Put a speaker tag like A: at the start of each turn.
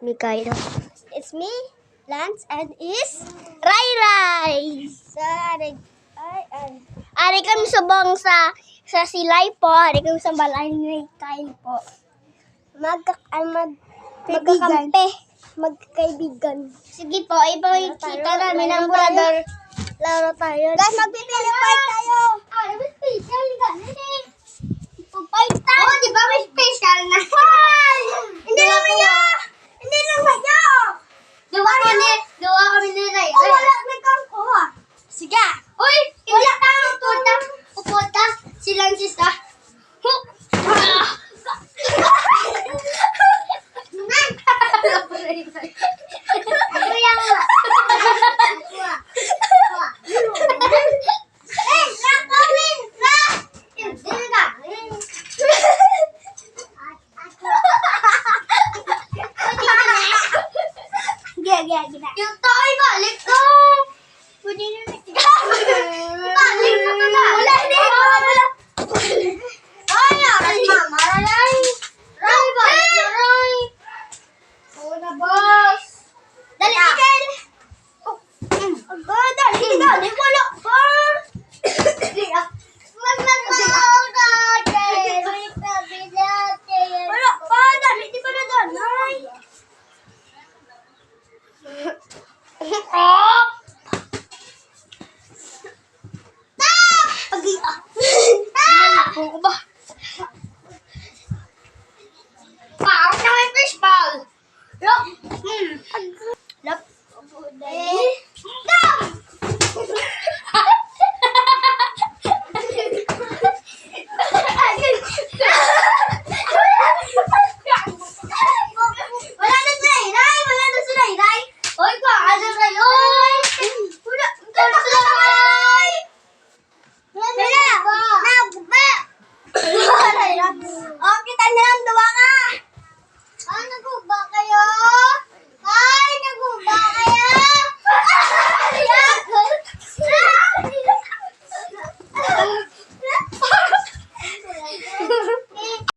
A: Mikael. It's me, Lance, and is Rai Rai. Ari kami subong sa silay po. Ari kami sa balay ni Mikael po. Magkakampi. Magkaibigan. Sige po, ipakita namin ang brother. Laro tayo. Guys, magpipili fight tayo. May special ganun eh. Fight tayo. Oh, di ba may special na? Hindi naman yun. Hindi naman yun. Gawa kami ni Ray. Oh, wala. May kampo ha. Sige. Uy, wala tayo. Pupunta. Silang sista. Yung tayo balik ko. Pwede na balik na ka na. Wala na. Ay, aray mama. Ray. Ray, balik na Ray. Oo na, boss. Dali, Miguel. Dali. Wala pa. Wala pa. Dali, di ba na danay? Oh!